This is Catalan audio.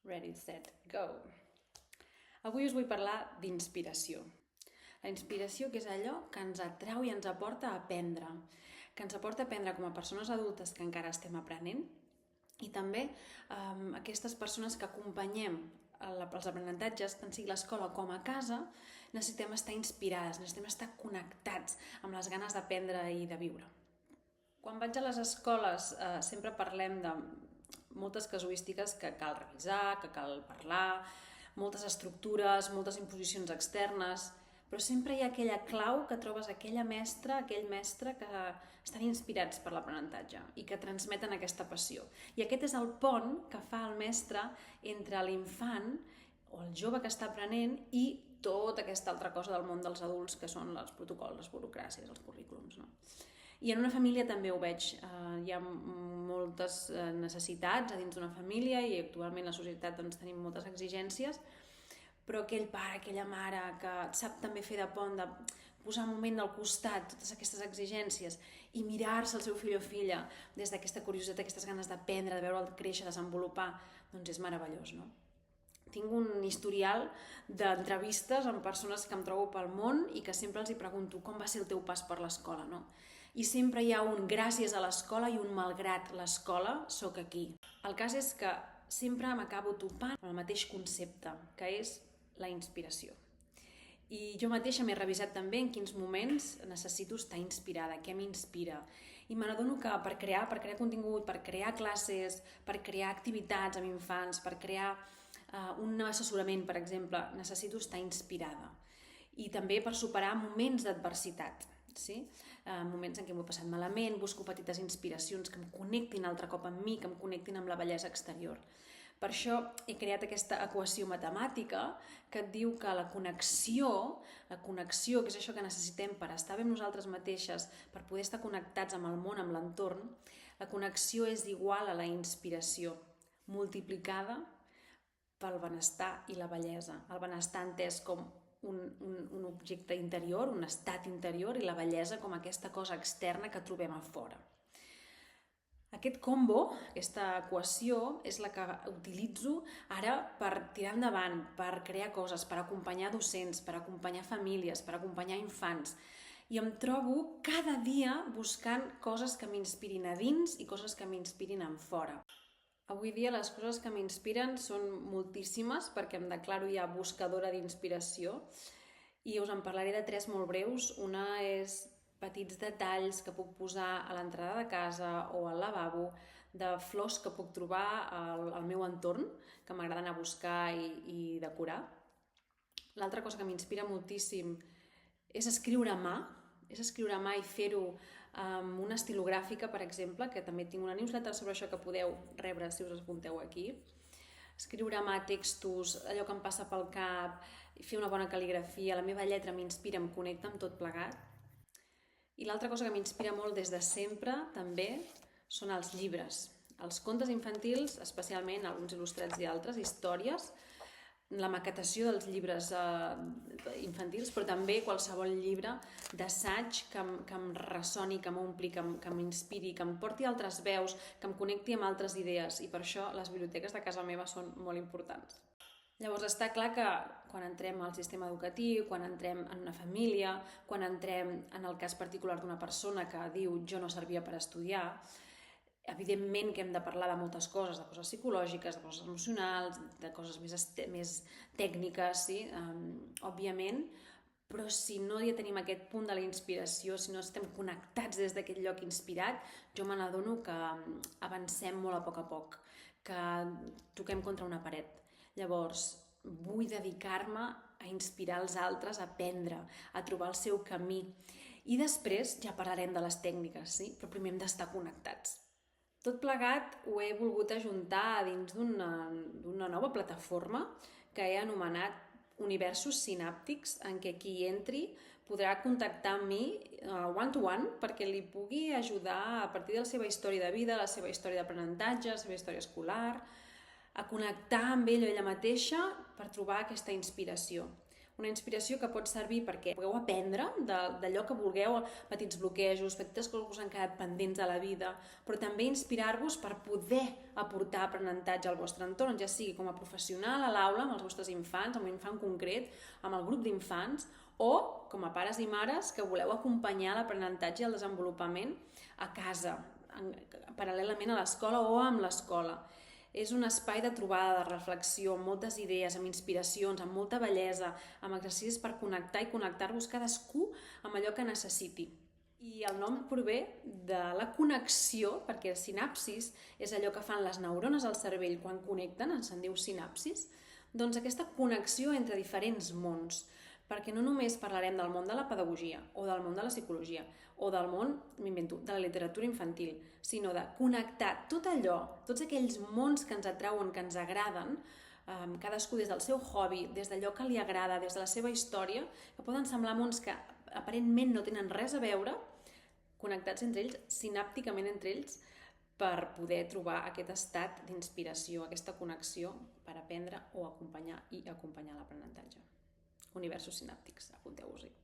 Ready, set, go! Avui us vull parlar d'inspiració. La inspiració, que és allò que ens atrau i ens aporta a aprendre, que ens aporta a aprendre com a persones adultes que encara estem aprenent i també aquestes persones que acompanyem els aprenentatges, tant sigui a l'escola com a casa, necessitem estar inspirades, necessitem estar connectats amb les ganes d'aprendre i de viure. Quan vaig a les escoles sempre parlem de moltes casuístiques que cal revisar, que cal parlar, moltes estructures, moltes imposicions externes, però sempre hi ha aquella clau que trobes aquella mestra, aquell mestre que estan inspirats per l'aprenentatge i que transmeten aquesta passió. I aquest és el pont que fa el mestre entre l'infant o el jove que està aprenent i tota aquesta altra cosa del món dels adults que són els protocols, les burocràcies, els currículums, no? I en una família també ho veig. Hi ha moltes necessitats a dins d'una família i actualment a la societat tenim moltes exigències, però aquell pare, aquella mare que sap també fer de pont, de posar un moment al costat totes aquestes exigències i mirar-se el seu fill o filla des d'aquesta curiositat, aquestes ganes d'aprendre, de veure'l créixer, desenvolupar, doncs és meravellós, no? Tinc un historial d'entrevistes amb persones que em trobo pel món i que sempre els hi pregunto com va ser el teu pas per l'escola, no? I sempre hi ha un gràcies a l'escola i un malgrat l'escola sóc aquí. El cas és que sempre m'acabo topant amb el mateix concepte, que és la inspiració. I jo mateixa m'he revisat també en quins moments necessito estar inspirada, què m'inspira. I me n'adono que per crear contingut, per crear classes, per crear activitats amb infants, per crear un assessorament, per exemple, necessito estar inspirada. I també per superar moments d'adversitat, sí? Moments en què m'ho he passat malament, busco petites inspiracions que em connectin altre cop amb mi, que em connectin amb la bellesa exterior. Per això he creat aquesta equació matemàtica que et diu que la connexió, que és això que necessitem per estar bé amb nosaltres mateixes, per poder estar connectats amb el món, amb l'entorn, la connexió és igual a la inspiració multiplicada pel benestar i la bellesa. El benestar entès com un objecte interior, un estat interior, i la bellesa com aquesta cosa externa que trobem a fora. Aquest combo, aquesta equació, és la que utilitzo ara per tirar endavant, per crear coses, per acompanyar docents, per acompanyar famílies, per acompanyar infants. I em trobo cada dia buscant coses que m'inspirin a dins i coses que m'inspirin en fora. Avui dia les coses que m'inspiren són moltíssimes perquè em declaro ja buscadora d'inspiració i us en parlaré de 3 molt breus. Una és petits detalls que puc posar a l'entrada de casa o al lavabo, de flors que puc trobar al meu entorn, que m'agrada anar a buscar i decorar. L'altra cosa que m'inspira moltíssim és escriure a mà i fer-ho amb una estilogràfica, per exemple, que també tinc una newsletter sobre això que podeu rebre si us apunteu aquí. Escriure a mà textos, allò que em passa pel cap, fer una bona cal·ligrafia, la meva lletra m'inspira, em connecta amb tot plegat. I l'altra cosa que m'inspira molt des de sempre, també, són els llibres. Els contes infantils, especialment alguns il·lustrats i altres, històries, la maquetació dels llibres infantils, però també qualsevol llibre d'assaig que em ressoni, que m'ompli, que m'inspiri, que em porti altres veus, que em connecti amb altres idees, i per això les biblioteques de casa meva són molt importants. Llavors està clar que quan entrem al sistema educatiu, quan entrem en una família, quan entrem en el cas particular d'una persona que diu jo no servia per estudiar, evidentment que hem de parlar de moltes coses, de coses psicològiques, de coses emocionals, de coses més tècniques, sí? Òbviament, però si no ja tenim aquest punt de la inspiració, si no estem connectats des d'aquest lloc inspirat, jo me n'adono que avancem molt a poc, que toquem contra una paret. Llavors, vull dedicar-me a inspirar els altres, a aprendre, a trobar el seu camí. I després ja parlarem de les tècniques, sí? Però primer hem d'estar connectats. Tot plegat ho he volgut ajuntar dins d'una nova plataforma que he anomenat Universos Sinàptics, en què qui hi entri podrà contactar amb mi one-to-one perquè li pugui ajudar a partir de la seva història de vida, la seva història d'aprenentatge, la seva història escolar, a connectar amb ell o ella mateixa per trobar aquesta inspiració. Una inspiració que pot servir perquè pugueu aprendre d'allò que vulgueu, petits bloquejos, petites coses que us han quedat pendents a la vida, però també inspirar-vos per poder aportar aprenentatge al vostre entorn, ja sigui com a professional a l'aula, amb els vostres infants, amb un infant concret, amb el grup d'infants, o com a pares i mares que voleu acompanyar l'aprenentatge i el desenvolupament a casa, paral·lelament a l'escola o amb l'escola. És un espai de trobada, de reflexió, amb moltes idees, amb inspiracions, amb molta bellesa, amb exercicis per connectar i connectar-vos cadascú amb allò que necessiti. I el nom prové de la connexió, perquè sinapsis és allò que fan les neurones al cervell quan connecten, se'n diu sinapsis, doncs aquesta connexió entre diferents mons, perquè no només parlarem del món de la pedagogia o del món de la psicologia o del món, m'invento, de la literatura infantil, sinó de connectar tot allò, tots aquells mons que ens atrauen, que ens agraden, cadascú des del seu hobby, des d'allò que li agrada, des de la seva història, que poden semblar mons que aparentment no tenen res a veure, connectats entre ells, sinàpticament entre ells, per poder trobar aquest estat d'inspiració, aquesta connexió per aprendre o acompanyar l'aprenentatge. Universos sinàptics, apunteu-vos-hi.